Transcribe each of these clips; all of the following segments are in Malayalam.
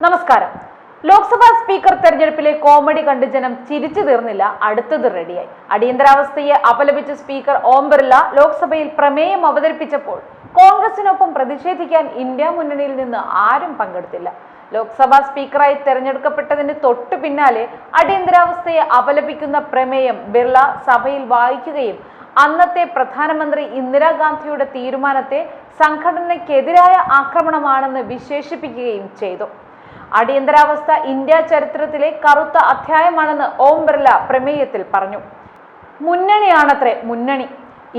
നമസ്കാരം. ലോക്സഭാ സ്പീക്കർ തെരഞ്ഞെടുപ്പിലെ കോമഡി കണ്ട് ജനം ചിരിച്ചു തീർന്നില്ല, അടുത്തത് റെഡിയായി. അടിയന്തരാവസ്ഥയെ അപലപിച്ച സ്പീക്കർ ഓം ബിർള ലോക്സഭയിൽ പ്രമേയം അവതരിപ്പിച്ചപ്പോൾ കോൺഗ്രസിനൊപ്പം പ്രതിഷേധിക്കാൻ ഇന്ത്യ മുന്നണിയിൽ നിന്ന് ആരും പങ്കെടുത്തില്ല. ലോക്സഭാ സ്പീക്കറായി തെരഞ്ഞെടുക്കപ്പെട്ടതിന് തൊട്ടു പിന്നാലെ അടിയന്തരാവസ്ഥയെ അപലപിക്കുന്ന പ്രമേയം ബിർള സഭയിൽ വായിക്കുകയും അന്നത്തെ പ്രധാനമന്ത്രി ഇന്ദിരാഗാന്ധിയുടെ തീരുമാനത്തെ സംഘടനയ്ക്കെതിരായ ആക്രമണമാണെന്ന് വിശേഷിപ്പിക്കുകയും ചെയ്തു. അടിയന്തരാവസ്ഥ ഇന്ത്യ ചരിത്രത്തിലെ കറുത്ത അധ്യായമാണെന്ന് ഓം ബിർള പ്രമേയത്തിൽ പറഞ്ഞു. മുന്നണിയാണത്രേ മുന്നണി.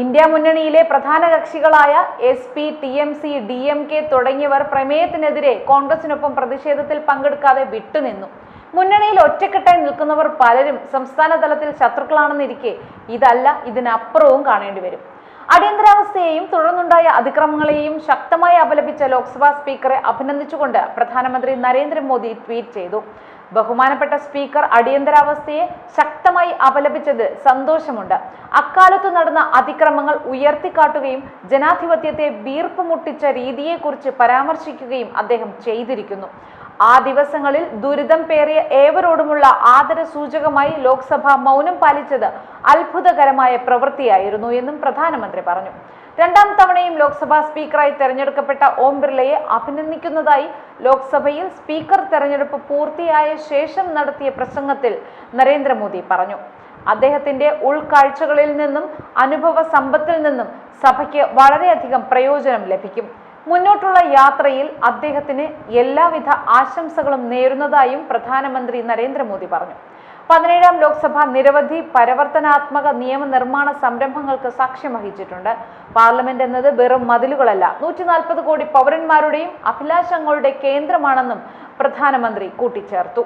ഇന്ത്യ മുന്നണിയിലെ പ്രധാന കക്ഷികളായ SP, TMC, DMK തുടങ്ങിയവർ പ്രമേയത്തിനെതിരെ കോൺഗ്രസിനൊപ്പം പ്രതിഷേധത്തിൽ പങ്കെടുക്കാതെ വിട്ടുനിന്നു. മുന്നണിയിൽ ഒറ്റക്കെട്ടായി നിൽക്കുന്നവർ പലരും സംസ്ഥാന തലത്തിൽ ശത്രുക്കളാണെന്നിരിക്കെ ഇതല്ല, ഇതിനപ്പുറവും കാണേണ്ടി വരും. അടിയന്തരാവസ്ഥയെയും തുടർന്നുണ്ടായ അതിക്രമങ്ങളെയും ശക്തമായി അപലപിച്ച ലോക്സഭാ സ്പീക്കറെ അഭിനന്ദിച്ചുകൊണ്ട് പ്രധാനമന്ത്രി നരേന്ദ്രമോദി ട്വീറ്റ് ചെയ്തു. ബഹുമാനപ്പെട്ട സ്പീക്കർ അടിയന്തരാവസ്ഥയെ ശക്തമായി അപലപിച്ചത് സന്തോഷമുണ്ട്. അക്കാലത്തു നടന്ന അതിക്രമങ്ങൾ ഉയർത്തിക്കാട്ടുകയും ജനാധിപത്യത്തെ വീർപ്പ് മുട്ടിച്ച രീതിയെക്കുറിച്ച് പരാമർശിക്കുകയും അദ്ദേഹം ചെയ്തിരിക്കുന്നു. ആ ദിവസങ്ങളിൽ ദുരിതം പേറിയ ഏവരോടുമുള്ള ആദര സൂചകമായി ലോക്സഭ മൗനം പാലിച്ചത് അത്ഭുതകരമായ പ്രവൃത്തിയായിരുന്നു എന്നും പ്രധാനമന്ത്രി പറഞ്ഞു. രണ്ടാം തവണയും ലോക്സഭാ സ്പീക്കറായി തെരഞ്ഞെടുക്കപ്പെട്ട ഓം ബിർളയെ അഭിനന്ദിക്കുന്നതായി ലോക്സഭയിൽ സ്പീക്കർ തെരഞ്ഞെടുപ്പ് പൂർത്തിയായ ശേഷം നടത്തിയ പ്രസംഗത്തിൽ നരേന്ദ്രമോദി പറഞ്ഞു. അദ്ദേഹത്തിന്റെ ഉൾക്കാഴ്ചകളിൽ നിന്നും അനുഭവ സമ്പത്തിൽ നിന്നും സഭയ്ക്ക് വളരെയധികം പ്രയോജനം ലഭിക്കും. മുന്നോട്ടുള്ള യാത്രയിൽ അദ്ദേഹത്തിന് എല്ലാവിധ ആശംസകളും നേരുന്നതായും പ്രധാനമന്ത്രി നരേന്ദ്രമോദി പറഞ്ഞു. 17ാം ലോക്സഭ നിരവധി പരിവർത്തനാത്മക നിയമനിർമ്മാണ സംരംഭങ്ങൾക്ക് സാക്ഷ്യം വഹിച്ചിട്ടുണ്ട്. പാർലമെന്റ് എന്നത് വെറും മതിലുകളല്ല, 140 കോടി പൗരന്മാരുടെയും അഭിലാഷങ്ങളുടെ കേന്ദ്രമാണെന്നും പ്രധാനമന്ത്രി കൂട്ടിച്ചേർത്തു.